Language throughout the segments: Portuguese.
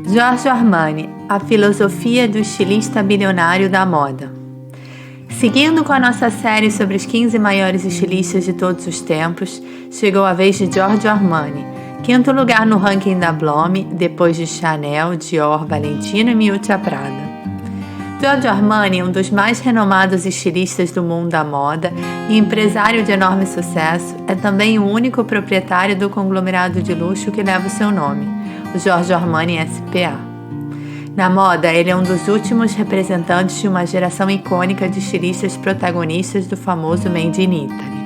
Giorgio Armani, a filosofia do estilista bilionário da moda. Seguindo com a nossa série sobre os 15 maiores estilistas de todos os tempos, chegou a vez de Giorgio Armani, quinto lugar no ranking da Blooming, depois de Chanel, Dior, Valentino e Miuccia Prada. Giorgio Armani é um dos mais renomados estilistas do mundo da moda e empresário de enorme sucesso, é também o único proprietário do conglomerado de luxo que leva o seu nome, o Giorgio Armani S.p.A. Na moda, ele é um dos últimos representantes de uma geração icônica de estilistas protagonistas do famoso Made in Italy.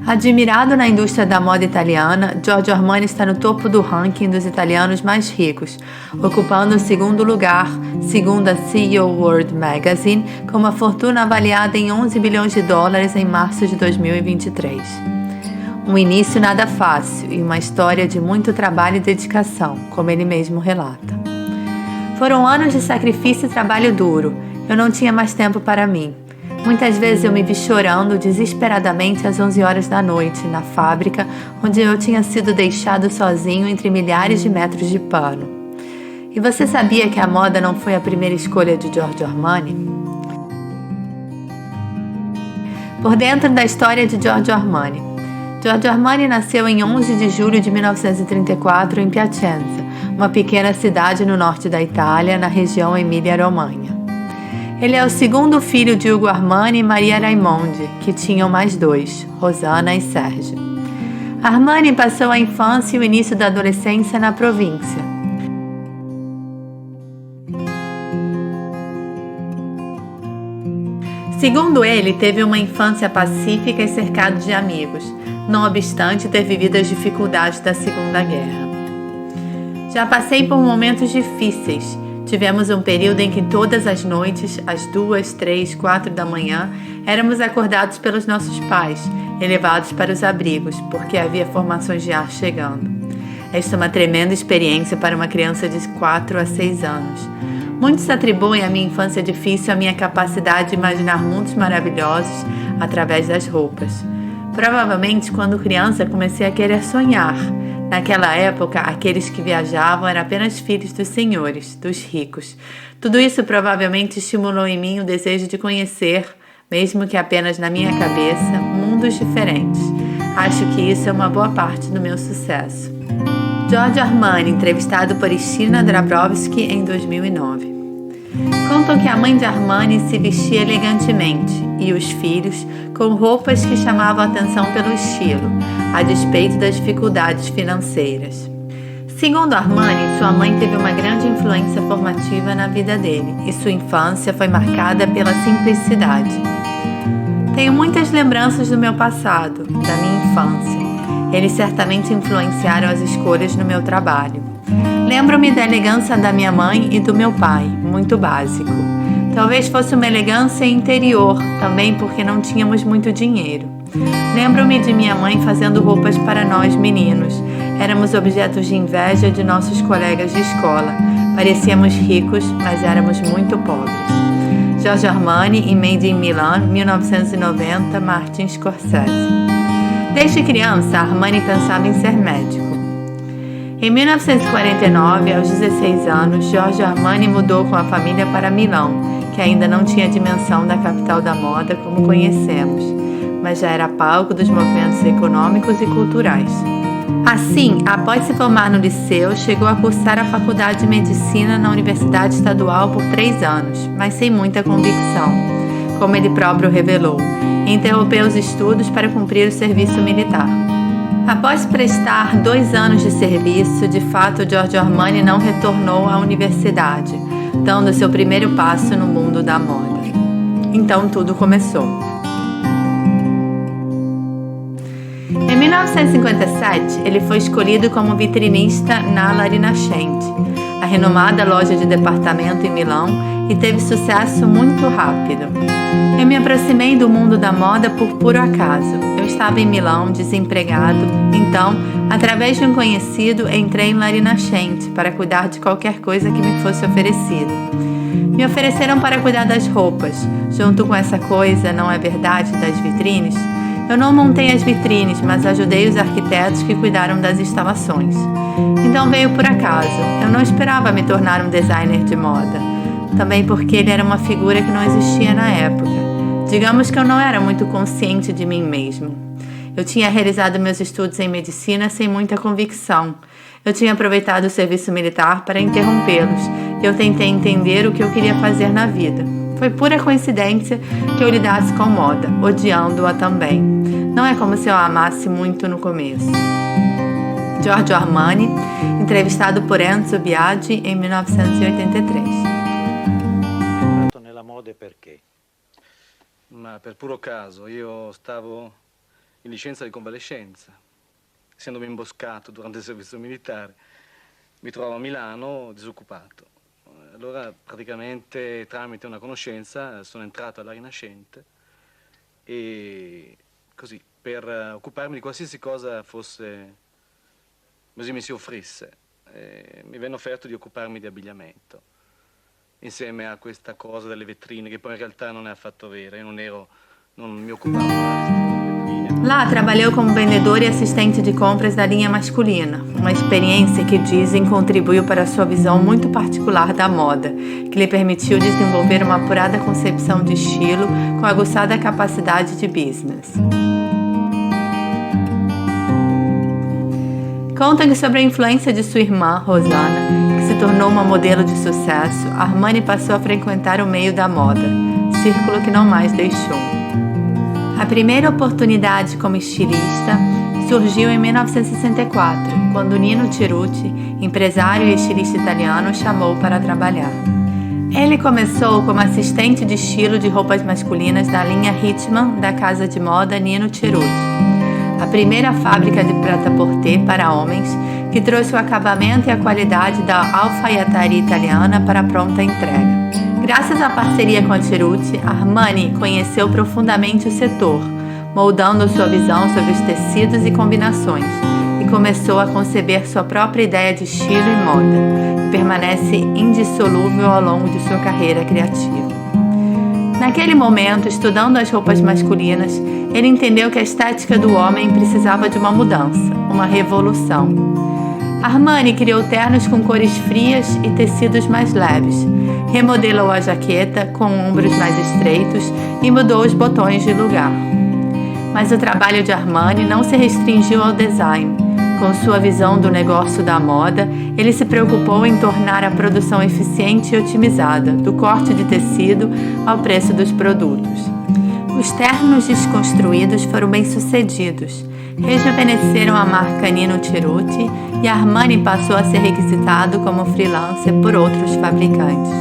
Admirado na indústria da moda italiana, Giorgio Armani está no topo do ranking dos italianos mais ricos, ocupando o segundo lugar, segundo a CEO World Magazine, com uma fortuna avaliada em 11 bilhões de dólares em março de 2023. Um início nada fácil e uma história de muito trabalho e dedicação, como ele mesmo relata. Foram anos de sacrifício e trabalho duro. Eu não tinha mais tempo para mim. Muitas vezes eu me vi chorando desesperadamente às 11 horas da noite, na fábrica, onde eu tinha sido deixado sozinho entre milhares de metros de pano. E você sabia que a moda não foi a primeira escolha de Giorgio Armani? Por dentro da história de Giorgio Armani. Giorgio Armani nasceu em 11 de julho de 1934 em Piacenza, uma pequena cidade no norte da Itália, na região Emília-Romanha. Ele é o segundo filho de Ugo Armani e Maria Raimondi, que tinham mais dois, Rosana e Sérgio. Armani passou a infância e o início da adolescência na província. Segundo ele, teve uma infância pacífica e cercado de amigos, não obstante ter vivido as dificuldades da Segunda Guerra. Já passei por momentos difíceis. Tivemos um período em que todas as noites, às 2, 3, 4 da manhã, éramos acordados pelos nossos pais, e levados para os abrigos, porque havia formações de ar chegando. Esta é uma tremenda experiência para uma criança de 4 a 6 anos. Muitos atribuem a minha infância difícil à minha capacidade de imaginar mundos maravilhosos através das roupas. Provavelmente, quando criança, comecei a querer sonhar. Naquela época, aqueles que viajavam eram apenas filhos dos senhores, dos ricos. Tudo isso provavelmente estimulou em mim o desejo de conhecer, mesmo que apenas na minha cabeça, mundos diferentes. Acho que isso é uma boa parte do meu sucesso. Giorgio Armani, entrevistado por Stina Dabrowski em 2009. Contam que a mãe de Armani se vestia elegantemente e os filhos com roupas que chamavam a atenção pelo estilo, a despeito das dificuldades financeiras. Segundo Armani, sua mãe teve uma grande influência formativa na vida dele e sua infância foi marcada pela simplicidade. Tenho muitas lembranças do meu passado, da minha infância. Eles certamente influenciaram as escolhas no meu trabalho. Lembro-me da elegância da minha mãe e do meu pai, muito básico. Talvez fosse uma elegância interior, também porque não tínhamos muito dinheiro. Lembro-me de minha mãe fazendo roupas para nós meninos. Éramos objetos de inveja de nossos colegas de escola. Parecíamos ricos, mas éramos muito pobres. Giorgio Armani e Made in Milan, 1990, Martin Scorsese. Desde criança, Armani pensava em ser médico. Em 1949, aos 16 anos, Giorgio Armani mudou com a família para Milão, que ainda não tinha a dimensão da capital da moda como conhecemos, mas já era palco dos movimentos econômicos e culturais. Assim, após se formar no liceu, chegou a cursar a faculdade de medicina na Universidade Estadual por 3 anos, mas sem muita convicção, como ele próprio revelou, e interrompeu os estudos para cumprir o serviço militar. Após prestar 2 anos de serviço, de fato, Giorgio Armani não retornou à universidade, dando seu primeiro passo no mundo da moda. Então tudo começou. Em 1957, ele foi escolhido como vitrinista na La Rinascente, a renomada loja de departamento em Milão, e teve sucesso muito rápido. Eu me aproximei do mundo da moda por puro acaso. Eu estava em Milão, desempregado, então, através de um conhecido, entrei em La Rinascente para cuidar de qualquer coisa que me fosse oferecido. Me ofereceram para cuidar das roupas, junto com essa coisa, não é verdade, das vitrines? Eu não montei as vitrines, mas ajudei os arquitetos que cuidaram das instalações. Então veio por acaso. Eu não esperava me tornar um designer de moda. Também porque ele era uma figura que não existia na época. Digamos que eu não era muito consciente de mim mesmo. Eu tinha realizado meus estudos em medicina sem muita convicção. Eu tinha aproveitado o serviço militar para interrompê-los. Eu tentei entender o que eu queria fazer na vida. Foi pura coincidência que eu lidasse com moda, odiando-a também. Não é como se eu a amasse muito no começo. Giorgio Armani, entrevistado por Enzo Biagi em 1983. Nella moda perché? Ma per puro caso, io stavo in licenza di convalescenza. Essendomi imboscato durante il servizio militare, mi trovavo a Milano disoccupato. Allora praticamente tramite una conoscenza sono entrato alla Rinascente e così per occuparmi di qualsiasi cosa fosse, così mi si offrisse, mi venne offerto di occuparmi di abbigliamento insieme a questa cosa delle vetrine che poi in realtà non è affatto vera. Io non mi occupavo di vetrine. Lá trabalhou como vendedor e assistente de compras da linha masculina, uma experiência que dizem contribuiu para sua visão muito particular da moda, que lhe permitiu desenvolver uma apurada concepção de estilo com aguçada capacidade de business. Conta que sobre a influência de sua irmã, Rosanna, que se tornou uma modelo de sucesso, Armani passou a frequentar o meio da moda, círculo que não mais deixou. A primeira oportunidade como estilista surgiu em 1964, quando Nino Cerutti, empresário e estilista italiano, o chamou para trabalhar. Ele começou como assistente de estilo de roupas masculinas da linha Hitman da casa de moda Nino Cerutti, a primeira fábrica de prêt-à-porter para homens que trouxe o acabamento e a qualidade da alfaiataria italiana para a pronta entrega. Graças à parceria com a Cerutti, Armani conheceu profundamente o setor, moldando sua visão sobre os tecidos e combinações, e começou a conceber sua própria ideia de estilo e moda, que permanece indissolúvel ao longo de sua carreira criativa. Naquele momento, estudando as roupas masculinas, ele entendeu que a estética do homem precisava de uma mudança, uma revolução. Armani criou ternos com cores frias e tecidos mais leves, remodelou a jaqueta com ombros mais estreitos e mudou os botões de lugar. Mas o trabalho de Armani não se restringiu ao design. Com sua visão do negócio da moda, ele se preocupou em tornar a produção eficiente e otimizada, do corte de tecido ao preço dos produtos. Os ternos desconstruídos foram bem-sucedidos, rejuvenesceram a marca Nino Cerutti e Armani passou a ser requisitado como freelancer por outros fabricantes.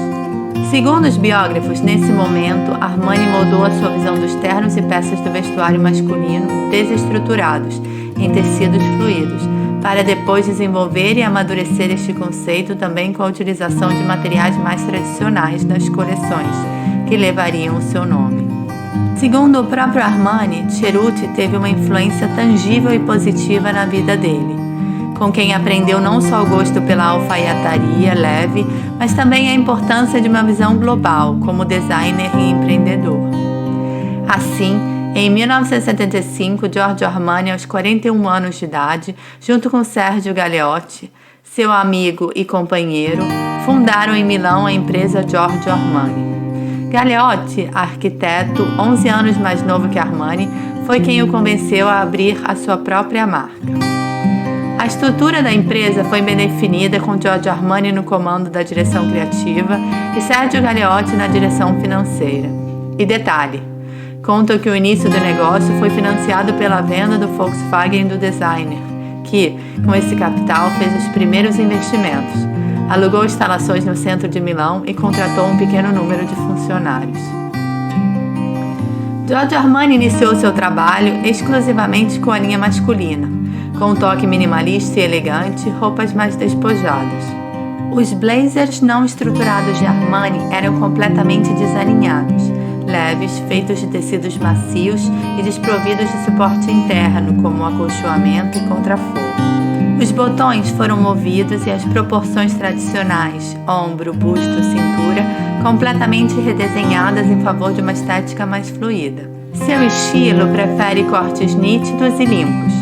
Segundo os biógrafos, nesse momento, Armani moldou a sua visão dos ternos e peças do vestuário masculino desestruturados, em tecidos fluidos, para depois desenvolver e amadurecer este conceito também com a utilização de materiais mais tradicionais nas coleções, que levariam o seu nome. Segundo o próprio Armani, Cerutti teve uma influência tangível e positiva na vida dele, com quem aprendeu não só o gosto pela alfaiataria leve, mas também a importância de uma visão global como designer e empreendedor. Assim, em 1975, Giorgio Armani, aos 41 anos de idade, junto com Sergio Galeotti, seu amigo e companheiro, fundaram em Milão a empresa Giorgio Armani. Galeotti, arquiteto, 11 anos mais novo que Armani, foi quem o convenceu a abrir a sua própria marca. A estrutura da empresa foi bem definida, com Giorgio Armani no comando da direção criativa e Sergio Galeotti na direção financeira. E detalhe, contam que o início do negócio foi financiado pela venda do Volkswagen do designer, que, com esse capital, fez os primeiros investimentos, alugou instalações no centro de Milão e contratou um pequeno número de funcionários. Giorgio Armani iniciou seu trabalho exclusivamente com a linha masculina, com um toque minimalista e elegante, roupas mais despojadas. Os blazers não estruturados de Armani eram completamente desalinhados, leves, feitos de tecidos macios e desprovidos de suporte interno, como acolchoamento e contraforro. Os botões foram movidos e as proporções tradicionais, ombro, busto, cintura, completamente redesenhadas em favor de uma estética mais fluida. Seu estilo prefere cortes nítidos e limpos,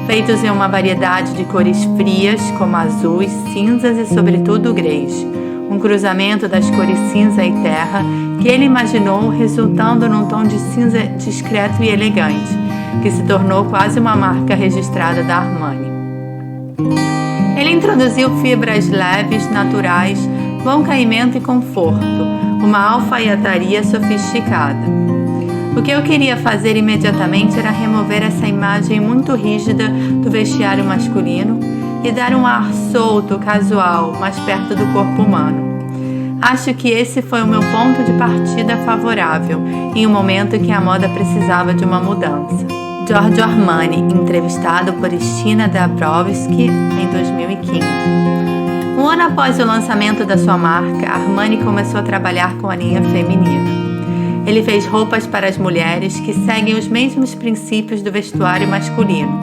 feitos em uma variedade de cores frias, como azuis, cinzas e, sobretudo, greys. Um cruzamento das cores cinza e terra que ele imaginou resultando num tom de cinza discreto e elegante, que se tornou quase uma marca registrada da Armani. Ele introduziu fibras leves, naturais, bom caimento e conforto, uma alfaiataria sofisticada. O que eu queria fazer imediatamente era remover essa imagem muito rígida do vestiário masculino e dar um ar solto, casual, mais perto do corpo humano. Acho que esse foi o meu ponto de partida favorável, em um momento em que a moda precisava de uma mudança. Giorgio Armani, entrevistado por Stina Dabrowski em 2015. Um ano após o lançamento da sua marca, Armani começou a trabalhar com a linha feminina. Ele fez roupas para as mulheres que seguem os mesmos princípios do vestuário masculino,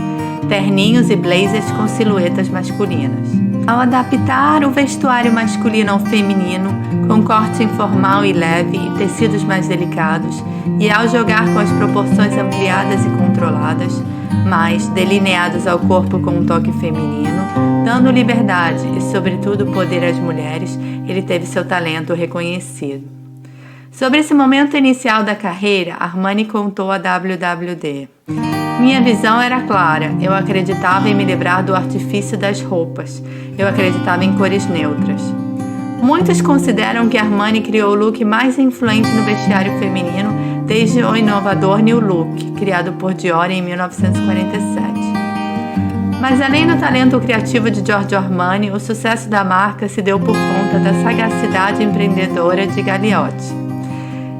terninhos e blazers com silhuetas masculinas. Ao adaptar o vestuário masculino ao feminino, com corte informal e leve e tecidos mais delicados, e ao jogar com as proporções ampliadas e controladas, mas delineados ao corpo com um toque feminino, dando liberdade e, sobretudo, poder às mulheres, ele teve seu talento reconhecido. Sobre esse momento inicial da carreira, Armani contou a WWD. Minha visão era clara, eu acreditava em me livrar do artifício das roupas, eu acreditava em cores neutras. Muitos consideram que Armani criou o look mais influente no vestiário feminino desde o inovador New Look, criado por Dior em 1947. Mas além do talento criativo de Giorgio Armani, o sucesso da marca se deu por conta da sagacidade empreendedora de Galeotti,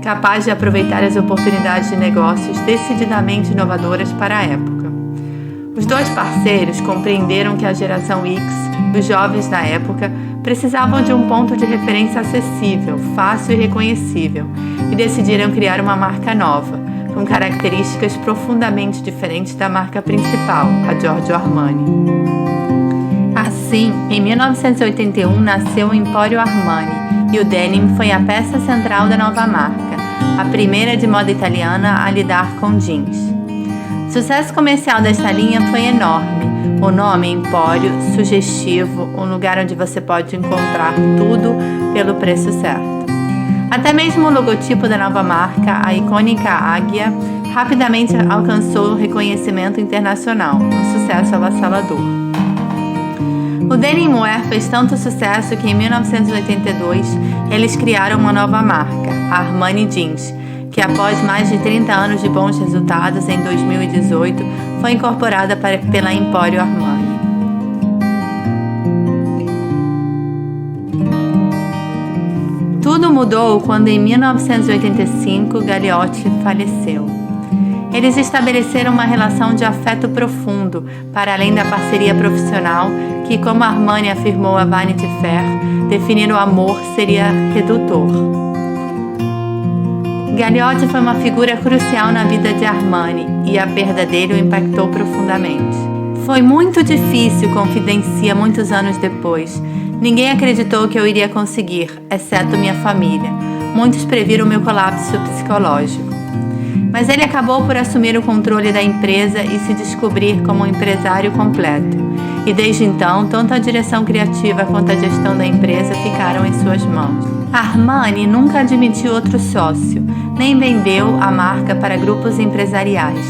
capaz de aproveitar as oportunidades de negócios decididamente inovadoras para a época. Os dois parceiros compreenderam que a geração X, os jovens da época, precisavam de um ponto de referência acessível, fácil e reconhecível, e decidiram criar uma marca nova, com características profundamente diferentes da marca principal, a Giorgio Armani. Assim, em 1981 nasceu o Empório Armani, e o denim foi a peça central da nova marca, a primeira de moda italiana a lidar com jeans. O sucesso comercial desta linha foi enorme. O nome Empório, sugestivo, um lugar onde você pode encontrar tudo pelo preço certo. Até mesmo o logotipo da nova marca, a icônica águia, rapidamente alcançou reconhecimento internacional, um sucesso avassalador. O denim wear fez tanto sucesso que em 1982 eles criaram uma nova marca, a Armani Jeans, que após mais de 30 anos de bons resultados, em 2018, foi incorporada pela Empório Armani. Tudo mudou quando em 1985 Galeotti faleceu. Eles estabeleceram uma relação de afeto profundo, para além da parceria profissional, que, como Armani afirmou a Vanity Fair, definir o amor seria redutor. Galeotti foi uma figura crucial na vida de Armani e a perda dele o impactou profundamente. Foi muito difícil, confidencia muitos anos depois. Ninguém acreditou que eu iria conseguir, exceto minha família. Muitos previram meu colapso psicológico. Mas ele acabou por assumir o controle da empresa e se descobrir como um empresário completo. E desde então, tanto a direção criativa quanto a gestão da empresa ficaram em suas mãos. Armani nunca admitiu outro sócio, nem vendeu a marca para grupos empresariais,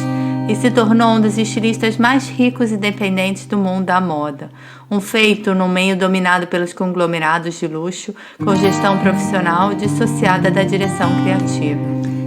e se tornou um dos estilistas mais ricos e independentes do mundo da moda. Um feito num meio dominado pelos conglomerados de luxo, com gestão profissional dissociada da direção criativa.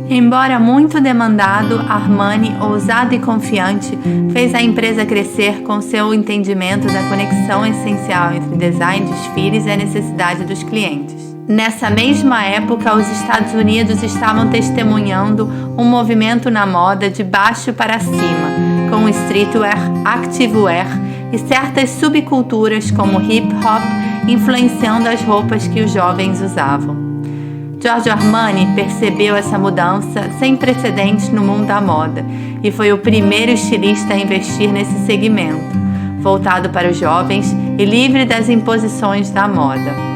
Embora muito demandado, Armani, ousado e confiante, fez a empresa crescer com seu entendimento da conexão essencial entre design, desfiles e a necessidade dos clientes. Nessa mesma época, os Estados Unidos estavam testemunhando um movimento na moda de baixo para cima, com o streetwear, activewear e certas subculturas como hip hop influenciando as roupas que os jovens usavam. Giorgio Armani percebeu essa mudança sem precedentes no mundo da moda e foi o primeiro estilista a investir nesse segmento, voltado para os jovens e livre das imposições da moda.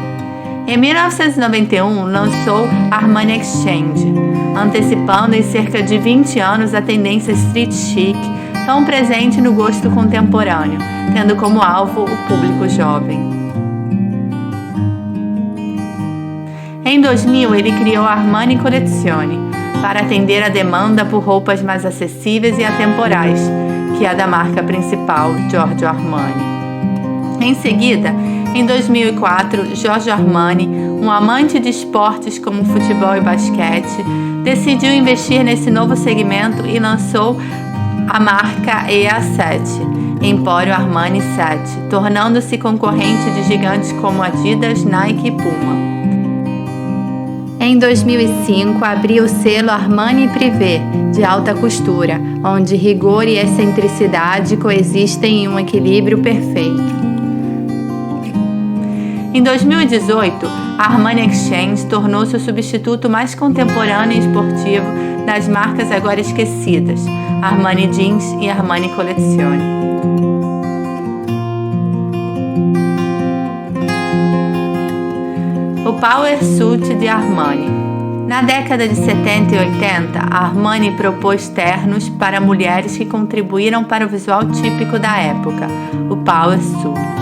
Em 1991, lançou Armani Exchange, antecipando em cerca de 20 anos a tendência street chic, tão presente no gosto contemporâneo, tendo como alvo o público jovem. Em 2000, ele criou a Armani Collezione, para atender a demanda por roupas mais acessíveis e atemporais, que é a da marca principal, Giorgio Armani. Em seguida, em 2004, Giorgio Armani, um amante de esportes como futebol e basquete, decidiu investir nesse novo segmento e lançou a marca EA7, Empório Armani 7, tornando-se concorrente de gigantes como Adidas, Nike e Puma. Em 2005, abriu o selo Armani Privé, de alta costura, onde rigor e excentricidade coexistem em um equilíbrio perfeito. Em 2018, a Armani Exchange tornou-se o substituto mais contemporâneo e esportivo das marcas agora esquecidas, Armani Jeans e Armani Collezione. O Power Suit de Armani. Na década de 70 e 80, a Armani propôs ternos para mulheres que contribuíram para o visual típico da época, o Power Suit.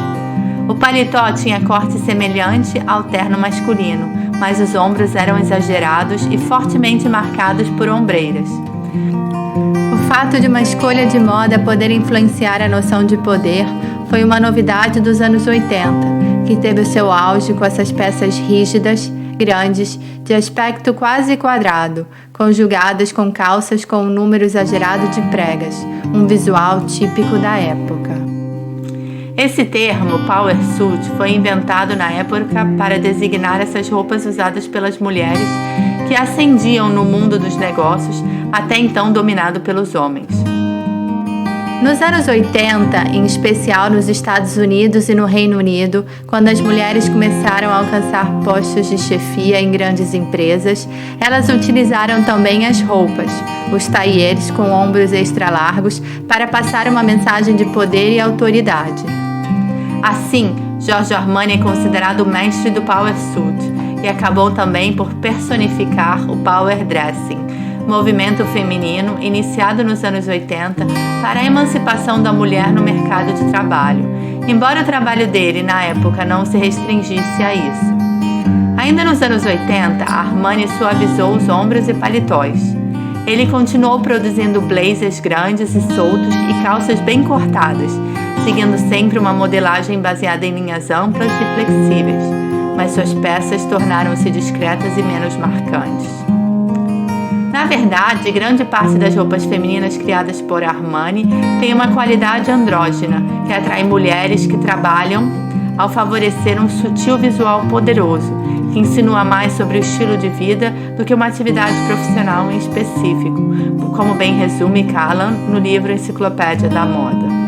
O paletó tinha corte semelhante ao terno masculino, mas os ombros eram exagerados e fortemente marcados por ombreiras. O fato de uma escolha de moda poder influenciar a noção de poder foi uma novidade dos anos 80, que teve o seu auge com essas peças rígidas, grandes, de aspecto quase quadrado, conjugadas com calças com um número exagerado de pregas, um visual típico da época. Esse termo, Power Suit, foi inventado na época para designar essas roupas usadas pelas mulheres que ascendiam no mundo dos negócios, até então dominado pelos homens. Nos anos 80, em especial nos Estados Unidos e no Reino Unido, quando as mulheres começaram a alcançar postos de chefia em grandes empresas, elas utilizaram também as roupas, os tailleres com ombros extra largos, para passar uma mensagem de poder e autoridade. Assim, Giorgio Armani é considerado o mestre do Power Suit e acabou também por personificar o Power Dressing, movimento feminino iniciado nos anos 80 para a emancipação da mulher no mercado de trabalho, embora o trabalho dele na época não se restringisse a isso. Ainda nos anos 80, a Armani suavizou os ombros e paletós. Ele continuou produzindo blazers grandes e soltos e calças bem cortadas, seguindo sempre uma modelagem baseada em linhas amplas e flexíveis, mas suas peças tornaram-se discretas e menos marcantes. Na verdade, grande parte das roupas femininas criadas por Armani tem uma qualidade andrógena, que atrai mulheres que trabalham ao favorecer um sutil visual poderoso, que insinua mais sobre o estilo de vida do que uma atividade profissional em específico, como bem resume Callan no livro Enciclopédia da Moda.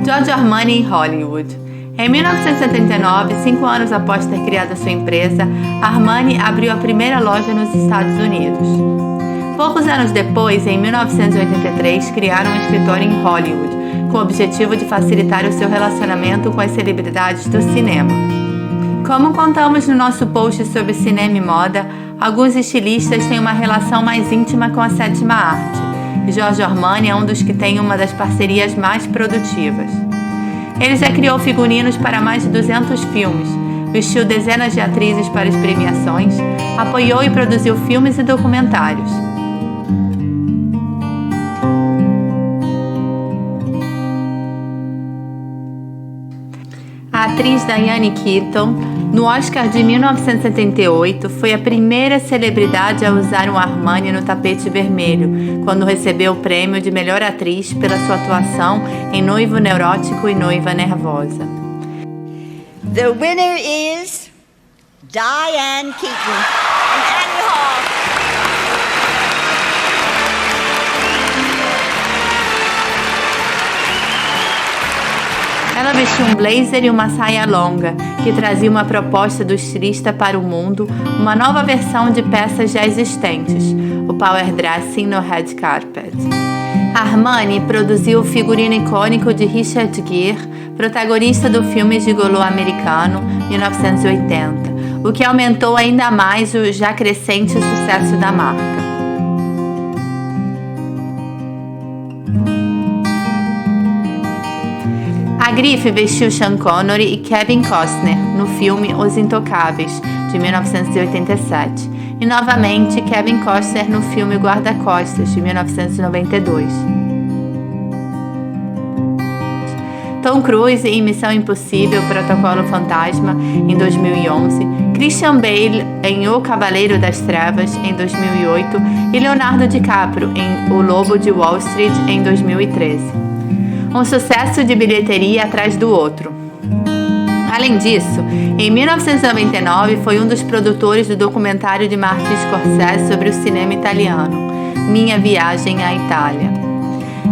Giorgio Armani em Hollywood. Em 1979, 5 anos após ter criado sua empresa, Armani abriu a primeira loja nos Estados Unidos. Poucos anos depois, em 1983, criaram um escritório em Hollywood, com o objetivo de facilitar o seu relacionamento com as celebridades do cinema. Como contamos no nosso post sobre cinema e moda, alguns estilistas têm uma relação mais íntima com a sétima arte, e Giorgio Armani é um dos que tem uma das parcerias mais produtivas. Ele já criou figurinos para mais de 200 filmes, vestiu dezenas de atrizes para as premiações, apoiou e produziu filmes e documentários. A atriz Diane Keaton, no Oscar de 1978, foi a primeira celebridade a usar um Armani no tapete vermelho, quando recebeu o prêmio de melhor atriz pela sua atuação em Noivo Neurótico e Noiva Nervosa. The winner is Diane Keaton and Annie Hall. Ela vestia um blazer e uma saia longa, que trazia uma proposta do estilista para o mundo, uma nova versão de peças já existentes, o power dressing no red carpet. Armani produziu o figurino icônico de Richard Gere, protagonista do filme Gigolô americano, 1980, o que aumentou ainda mais o já crescente sucesso da marca. A grife vestiu Sean Connery e Kevin Costner no filme Os Intocáveis, de 1987, e novamente Kevin Costner no filme Guarda-Costas, de 1992. Tom Cruise em Missão Impossível, Protocolo Fantasma, em 2011, Christian Bale em O Cavaleiro das Trevas, em 2008, e Leonardo DiCaprio em O Lobo de Wall Street, em 2013. Um sucesso de bilheteria atrás do outro. Além disso, em 1999 foi um dos produtores do documentário de Martin Scorsese sobre o cinema italiano, Minha Viagem à Itália.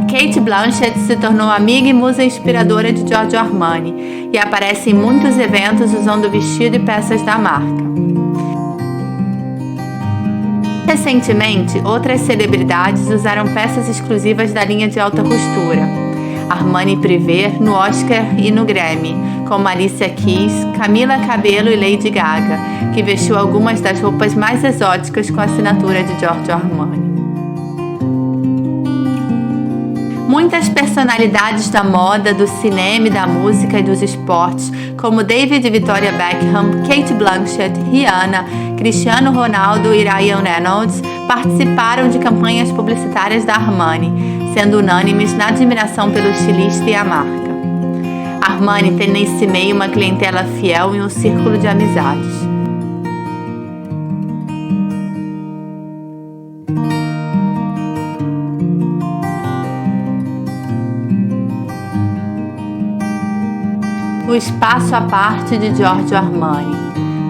Cate Blanchett se tornou amiga e musa inspiradora de Giorgio Armani e aparece em muitos eventos usando o vestido e peças da marca. Recentemente, outras celebridades usaram peças exclusivas da linha de alta costura. Armani Privé no Oscar e no Grammy, como Alicia Keys, Camila Cabello e Lady Gaga, que vestiu algumas das roupas mais exóticas com a assinatura de Giorgio Armani. Muitas personalidades da moda, do cinema, da música e dos esportes, como David e Victoria Beckham, Cate Blanchett, Rihanna, Cristiano Ronaldo e Ryan Reynolds, participaram de campanhas publicitárias da Armani, sendo unânimes na admiração pelo estilista e a marca. Armani tem nesse meio uma clientela fiel e um círculo de amizades. O espaço à parte de Giorgio Armani.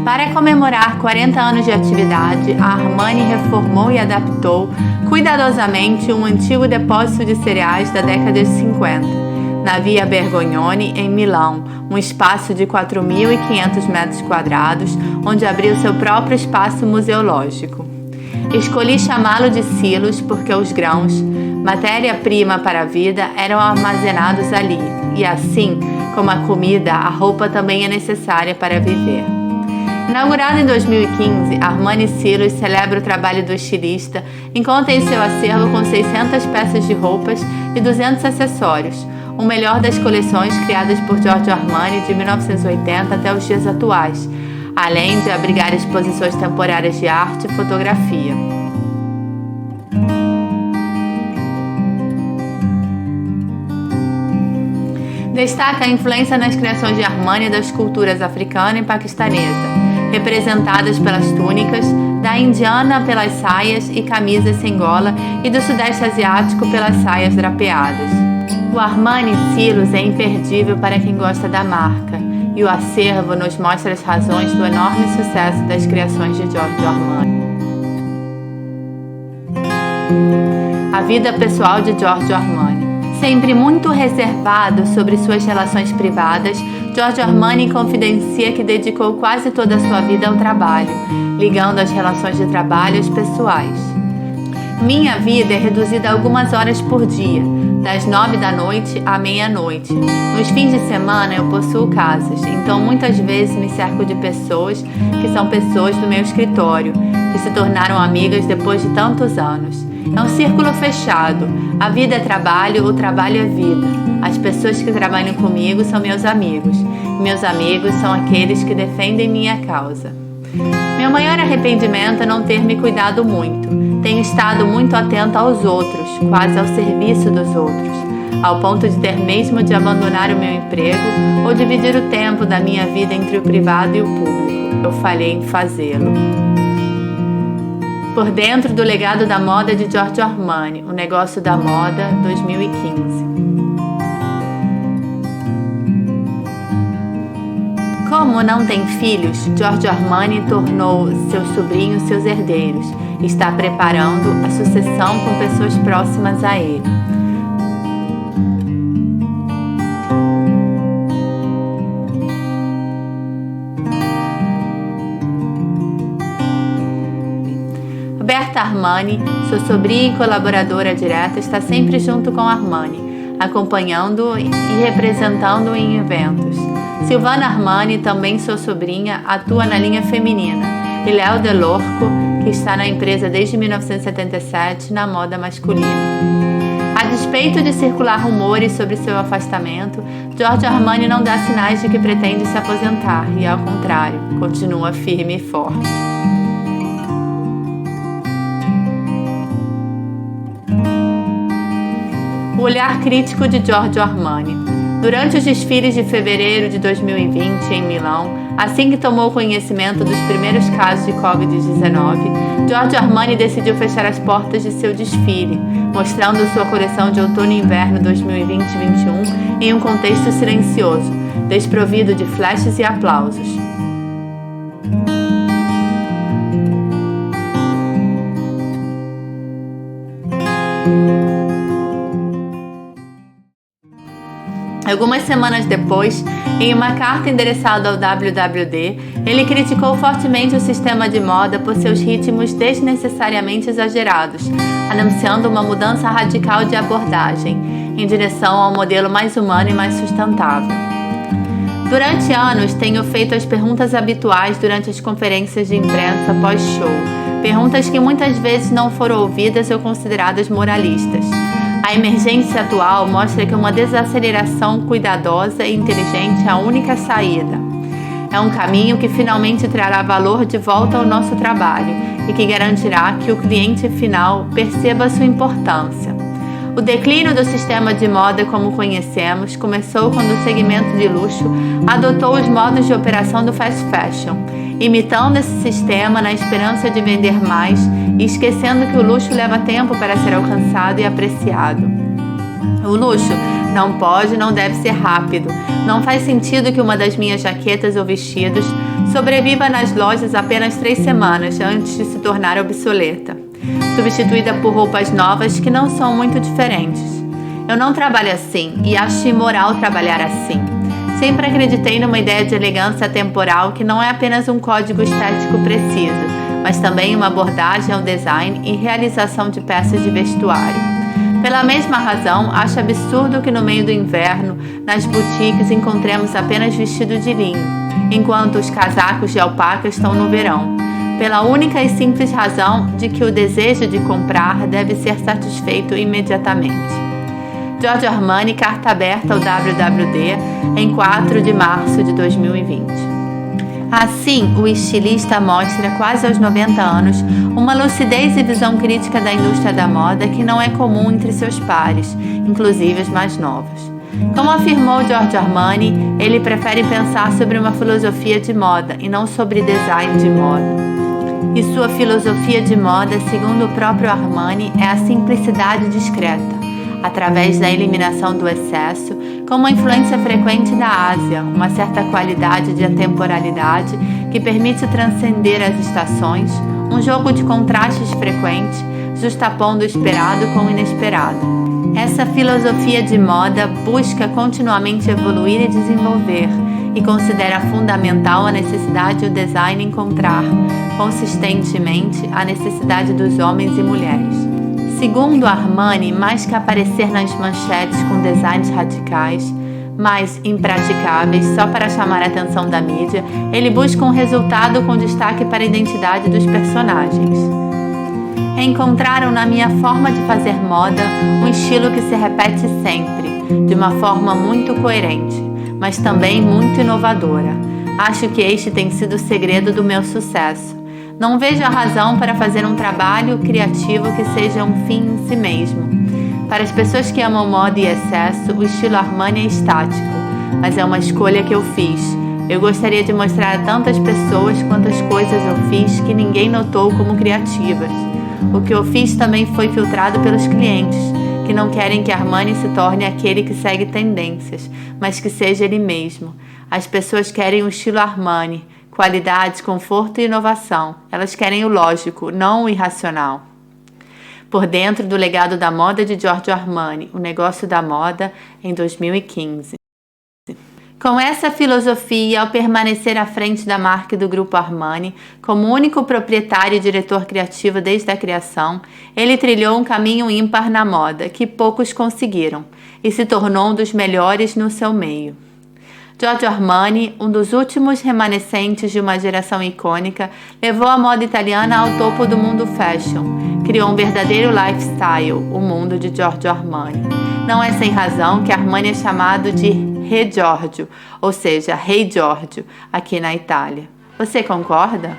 Para comemorar 40 anos de atividade, a Armani reformou e adaptou cuidadosamente um antigo depósito de cereais da década de 50, na Via Bergognoni, em Milão, um espaço de 4.500 metros quadrados, onde abriu seu próprio espaço museológico. Escolhi chamá-lo de silos porque os grãos, matéria-prima para a vida, eram armazenados ali, e assim, como a comida, a roupa também é necessária para viver. Inaugurado em 2015, Armani Silos celebra o trabalho do estilista e conta em seu acervo com 600 peças de roupas e 200 acessórios, o melhor das coleções criadas por Giorgio Armani de 1980 até os dias atuais, além de abrigar exposições temporárias de arte e fotografia. Destaca a influência nas criações de Armani das culturas africana e paquistanesa, representadas pelas túnicas, da indiana pelas saias e camisas sem gola e do sudeste asiático pelas saias drapeadas. O Armani Silos é imperdível para quem gosta da marca, e o acervo nos mostra as razões do enorme sucesso das criações de Giorgio Armani. A vida pessoal de Giorgio Armani. Sempre muito reservado sobre suas relações privadas, Giorgio Armani confidencia que dedicou quase toda a sua vida ao trabalho, ligando as relações de trabalho às pessoais. Minha vida é reduzida a algumas horas por dia, das 9 da noite à meia-noite. Nos fins de semana eu possuo casas, então muitas vezes me cerco de pessoas que são pessoas do meu escritório, que se tornaram amigas depois de tantos anos. É um círculo fechado. A vida é trabalho, o trabalho é vida. As pessoas que trabalham comigo são meus amigos. Meus amigos são aqueles que defendem minha causa. Meu maior arrependimento é não ter me cuidado muito. Tenho estado muito atenta aos outros, quase ao serviço dos outros, ao ponto de ter mesmo de abandonar o meu emprego ou dividir o tempo da minha vida entre o privado e o público. Eu falhei em fazê-lo. Por dentro do legado da moda de Giorgio Armani, o negócio da moda 2015. Como não tem filhos, Giorgio Armani tornou seus sobrinhos seus herdeiros e está preparando a sucessão com pessoas próximas a ele. Roberta Armani, sua sobrinha e colaboradora direta, está sempre junto com Armani, acompanhando-o e representando-o em eventos. Silvana Armani, também sua sobrinha, atua na linha feminina, e Léo Delorco, que está na empresa desde 1977 na moda masculina. A despeito de circular rumores sobre seu afastamento, Giorgio Armani não dá sinais de que pretende se aposentar e, ao contrário, continua firme e forte. O olhar crítico de Giorgio Armani. Durante os desfiles de fevereiro de 2020 em Milão, assim que tomou conhecimento dos primeiros casos de Covid-19, Giorgio Armani decidiu fechar as portas de seu desfile, mostrando sua coleção de outono e inverno 2020-21 em um contexto silencioso, desprovido de flashes e aplausos. Algumas semanas depois, em uma carta endereçada ao WWD, ele criticou fortemente o sistema de moda por seus ritmos desnecessariamente exagerados, anunciando uma mudança radical de abordagem, em direção ao modelo mais humano e mais sustentável. Durante anos, tenho feito as perguntas habituais durante as conferências de imprensa pós-show, perguntas que muitas vezes não foram ouvidas ou consideradas moralistas. A emergência atual mostra que uma desaceleração cuidadosa e inteligente é a única saída. É um caminho que finalmente trará valor de volta ao nosso trabalho e que garantirá que o cliente final perceba sua importância. O declínio do sistema de moda como conhecemos começou quando o segmento de luxo adotou os modos de operação do fast fashion, imitando esse sistema na esperança de vender mais e esquecendo que o luxo leva tempo para ser alcançado e apreciado. O luxo não deve ser rápido. Não faz sentido que uma das minhas jaquetas ou vestidos sobreviva nas lojas apenas 3 semanas antes de se tornar obsoleta, substituída por roupas novas que não são muito diferentes. Eu não trabalho assim e acho imoral trabalhar assim. Sempre acreditei numa ideia de elegância temporal que não é apenas um código estético preciso, mas também uma abordagem ao design e realização de peças de vestuário. Pela mesma razão, acho absurdo que no meio do inverno, nas boutiques, encontremos apenas vestido de linho, enquanto os casacos de alpaca estão no verão, pela única e simples razão de que o desejo de comprar deve ser satisfeito imediatamente. Giorgio Armani, carta aberta ao WWD, em 4 de março de 2020. Assim, o estilista mostra, quase aos 90 anos, uma lucidez e visão crítica da indústria da moda que não é comum entre seus pares, inclusive os mais novos. Como afirmou Giorgio Armani, ele prefere pensar sobre uma filosofia de moda e não sobre design de moda. E sua filosofia de moda, segundo o próprio Armani, é a simplicidade discreta, através da eliminação do excesso, com uma influência frequente da Ásia, uma certa qualidade de atemporalidade que permite transcender as estações, um jogo de contrastes frequente, justapondo o esperado com o inesperado. Essa filosofia de moda busca continuamente evoluir e desenvolver, e considera fundamental a necessidade de o design encontrar, consistentemente, a necessidade dos homens e mulheres. Segundo Armani, mais que aparecer nas manchetes com designs radicais, mais impraticáveis só para chamar a atenção da mídia, ele busca um resultado com destaque para a identidade dos personagens. Encontraram na minha forma de fazer moda um estilo que se repete sempre, de uma forma muito coerente, mas também muito inovadora. Acho que este tem sido o segredo do meu sucesso. Não vejo a razão para fazer um trabalho criativo que seja um fim em si mesmo. Para as pessoas que amam moda e excesso, o estilo Armani é estático, mas é uma escolha que eu fiz. Eu gostaria de mostrar a tantas pessoas quantas coisas eu fiz que ninguém notou como criativas. O que eu fiz também foi filtrado pelos clientes, que não querem que Armani se torne aquele que segue tendências, mas que seja ele mesmo. As pessoas querem o estilo Armani, qualidade, conforto e inovação. Elas querem o lógico, não o irracional. Por dentro do legado da moda de Giorgio Armani, o negócio da moda em 2015. Com essa filosofia, ao permanecer à frente da marca do Grupo Armani, como único proprietário e diretor criativo desde a criação, ele trilhou um caminho ímpar na moda, que poucos conseguiram, e se tornou um dos melhores no seu meio. Giorgio Armani, um dos últimos remanescentes de uma geração icônica, levou a moda italiana ao topo do mundo fashion. Criou um verdadeiro lifestyle, o mundo de Giorgio Armani. Não é sem razão que Armani é chamado de Re Giorgio, ou seja, Rei Giorgio, aqui na Itália. Você concorda?